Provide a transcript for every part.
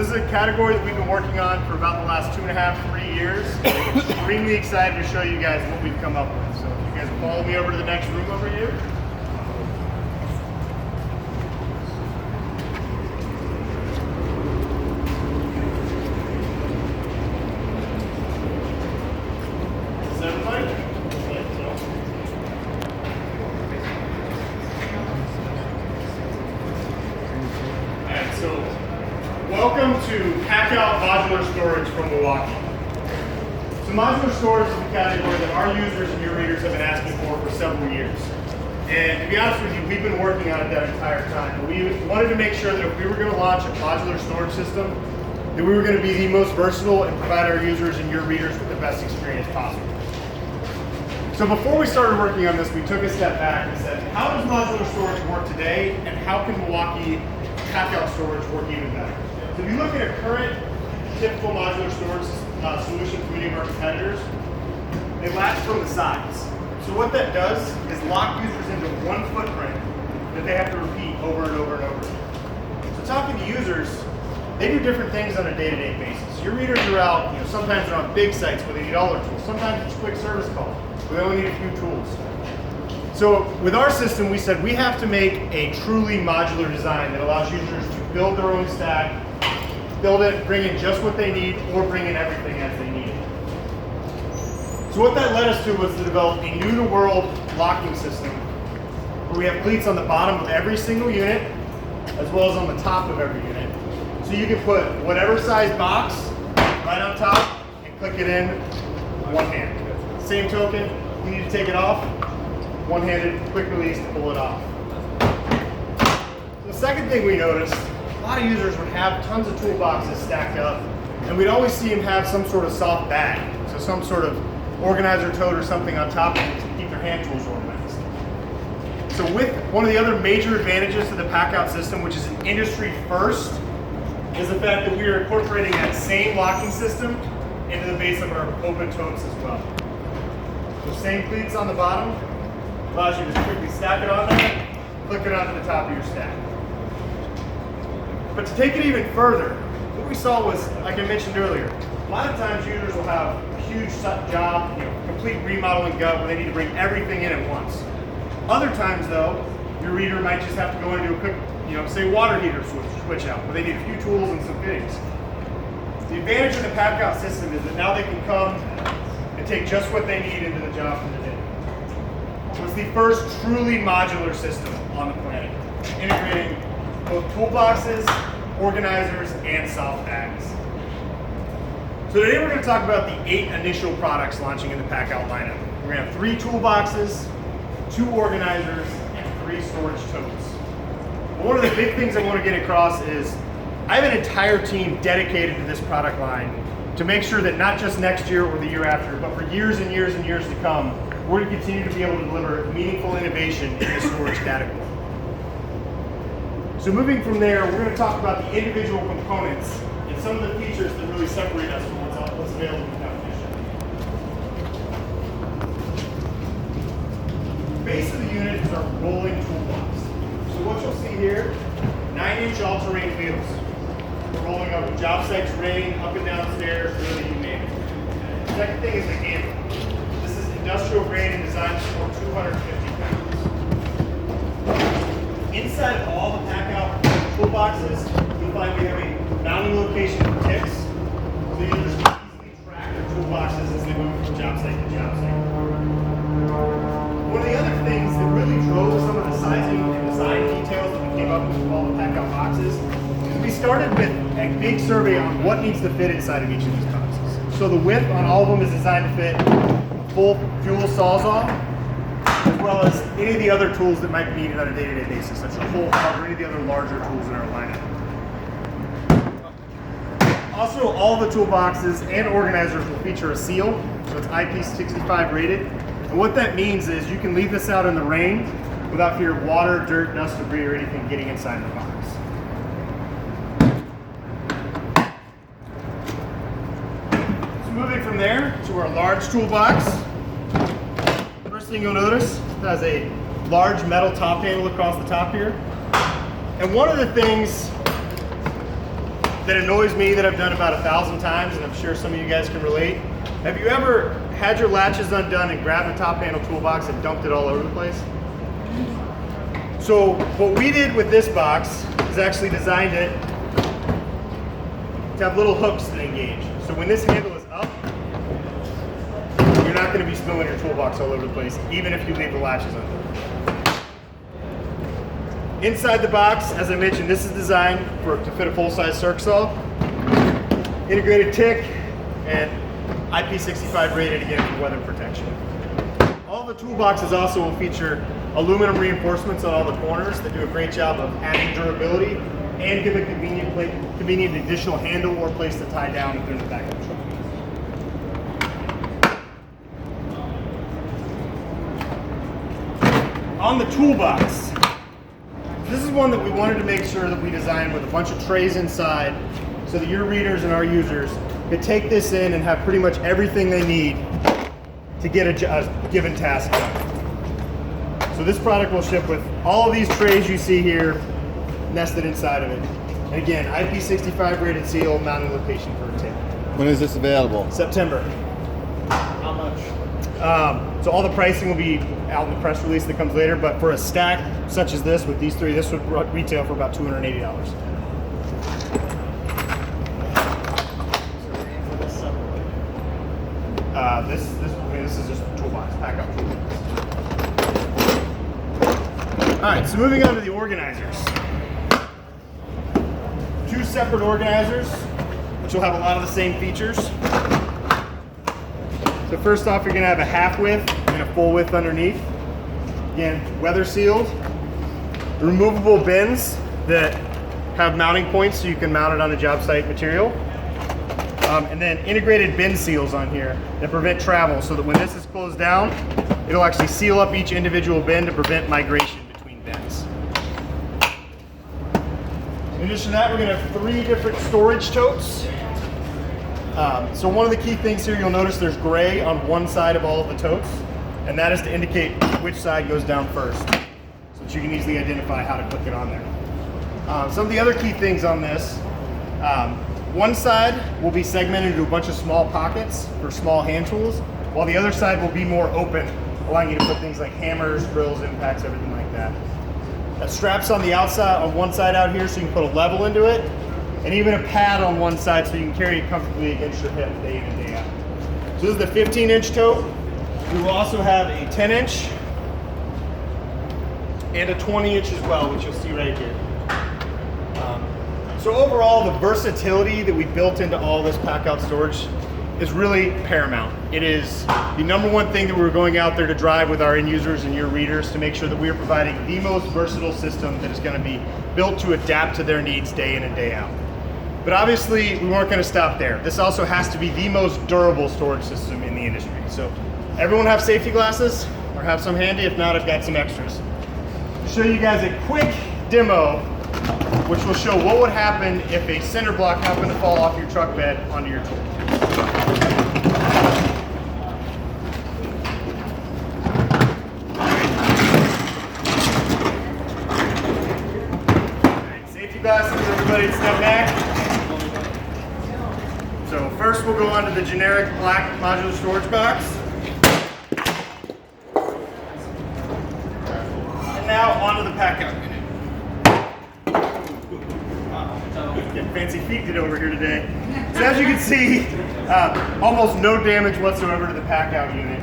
this is a category that we've been working on for about the last 2.5, 3 years. I'm extremely excited to show you guys what we've come up with. So if you guys will follow me over to the next room over here. Is everybody? Alright, so welcome to Packout Modular Storage from Milwaukee. So modular storage is a category that our users and your readers have been asking for several years. And to be honest with you, we've been working on it that entire time. But we wanted to make sure that if we were going to launch a modular storage system, that we were going to be the most versatile and provide our users and your readers with the best experience possible. So before we started working on this, we took a step back and said, how does modular storage work today, and how can Milwaukee Packout storage work even better? So if you look at a current typical modular storage solution from many of our competitors, they latch from the sides. So what that does is lock users into one footprint that they have to repeat over and over and over. So talking to users, they do different things on a day-to-day basis. Your readers are out, sometimes they're on big sites where they need all their tools. Sometimes it's quick service calls where they only need a few tools. So with our system, we said we have to make a truly modular design that allows users to build their own stack, build it, bring in just what they need, or bring in everything as they need it. So what that led us to was to develop a new-to-world locking system where we have cleats on the bottom of every single unit, as well as on the top of every unit. So you can put whatever size box right on top and click it in one hand. Same token, you need to take it off, one-handed, quick release to pull it off. The second thing we noticed, a lot of users would have tons of toolboxes stacked up, and we'd always see them have some sort of soft bag, so some sort of organizer tote or something on top of it to keep their hand tools organized. So with one of the other major advantages to the Packout system, which is an industry first, is the fact that we are incorporating that same locking system into the base of our open totes as well. The same cleats on the bottom allows you to just quickly stack it on there, click it onto the top of your stack. But to take it even further, what we saw was, like I mentioned earlier, a lot of times users will have a huge job, complete remodeling gut where they need to bring everything in at once. Other times though, your reader might just have to go into a quick, say water heater switch out, where they need a few tools and some fittings. The advantage of the Packout system is that now they can come and take just what they need into the job for the day. So it's the first truly modular system on the planet, integrating both toolboxes, organizers, and soft bags. So today we're going to talk about the 8 initial products launching in the Packout lineup. We're going to have 3 toolboxes, 2 organizers, and 3 storage totes. But one of the big things I want to get across is I have an entire team dedicated to this product line to make sure that not just next year or the year after, but for years and years and years to come, we're going to continue to be able to deliver meaningful innovation in the storage category. So moving from there, we're going to talk about the individual components and some of the features that really separate us from what's available in the competition. The base of the unit is our rolling toolbox. So what you'll see here, 9-inch all-terrain wheels. We're rolling up job site terrain, up and down stairs, really you name it. The second thing is the handle. This is industrial grade and designed to support 250 pounds. Inside of all the Packout toolboxes, you'll find we have a mounting location for ticks, so users can easily track their toolboxes as they move from job site to job site. One of the other things that really drove some of the sizing and design details that we came up with all the Packout boxes is we started with a big survey on what needs to fit inside of each of these boxes. So the width on all of them is designed to fit a full fuel sawzall, as well as any of the other tools that might be needed on a day-to-day basis, such as a hole hog or any of the other larger tools in our lineup. Also, all the toolboxes and organizers will feature a seal, so it's Ip65 Rated. And what that means is you can leave this out in the rain without fear of water, dirt, dust, debris, or anything getting inside the box. So moving from there to our large toolbox. First thing you'll notice, it has a large metal top handle across the top here. And one of the things that annoys me that I've done about 1,000 times, and I'm sure some of you guys can relate. Have you ever had your latches undone and grabbed the top handle toolbox and dumped it all over the place? So what we did with this box is actually designed it to have little hooks that engage. So when this handle is up, you're not going to be spilling your toolbox all over the place, even if you leave the latches undone. Inside the box, as I mentioned, this is designed to fit a full-size circ saw. Integrated tick and Ip65 rated, again, for weather protection. All the toolboxes also will feature aluminum reinforcements on all the corners that do a great job of adding durability and give a convenient additional handle or place to tie down if they're in the back of the truck. On the toolbox, this is one that we wanted to make sure that we designed with a bunch of trays inside so that your readers and our users could take this in and have pretty much everything they need to get a given task done. So this product will ship with all of these trays you see here nested inside of it. And again, Ip65 rated seal, mounting location for a tape. When is this available? September. How much? So all the pricing will be out in the press release that comes later, but for a stack such as this with these three, this would retail for about $280. This is just a toolbox, Packout toolbox. All right, so moving on to the organizers. Two separate organizers, which will have a lot of the same features. So first off, you're gonna have a half width and a full width underneath. Again, weather sealed. Removable bins that have mounting points so you can mount it on a job site material. And then integrated bin seals on here that prevent travel so that when this is closed down, it'll actually seal up each individual bin to prevent migration between bins. In addition to that, we're gonna have 3 different storage totes. So one of the key things here, you'll notice there's gray on one side of all of the totes, and that is to indicate which side goes down first, so that you can easily identify how to click it on there. Some of the other key things on this, one side will be segmented into a bunch of small pockets for small hand tools, while the other side will be more open, allowing you to put things like hammers, drills, impacts, everything like that. Straps on the outside, on one side out here, so you can put a level into it, and even a pad on one side so you can carry it comfortably against your hip day in and day out. So this is the 15-inch tote. We will also have a 10-inch and a 20-inch as well, which you'll see right here. So overall, the versatility that we built into all this Packout storage is really paramount. It is the #1 thing that we're going out there to drive with our end users and your readers to make sure that we are providing the most versatile system that is going to be built to adapt to their needs day in and day out. But obviously, we weren't going to stop there. This also has to be the most durable storage system in the industry. So everyone have safety glasses or have some handy? If not, I've got some extras. I'll show you guys a quick demo which will show what would happen if a cinder block happened to fall off your truck bed onto your tool. Right, safety glasses, everybody step back. So first we'll go on to the generic black modular storage box. And now onto the Packout unit. Getting fancy feet did over here today. So as you can see, almost no damage whatsoever to the Packout unit.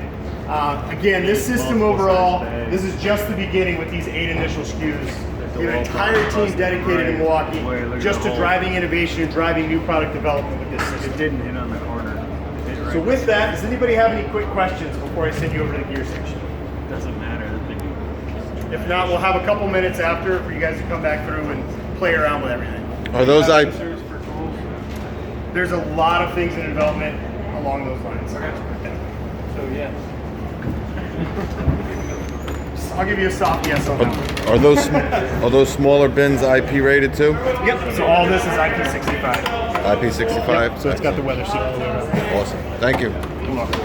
Again, this system overall, this is just the beginning with these 8 initial SKUs. We have an entire team dedicated in Milwaukee just to driving innovation and driving new product development with this system. It didn't hit on the corner. So with that, does anybody have any quick questions before I send you over to the gear section? Doesn't matter. If not, we'll have a couple minutes after for you guys to come back through and play around with everything. Are those There's a lot of things in development along those lines. So yeah. I'll give you a soft yes on that one. Are those smaller bins IP rated too? Yep. So all this is IP65. IP65. Yep. So it's got the weather seal. Awesome. Thank you. You're welcome.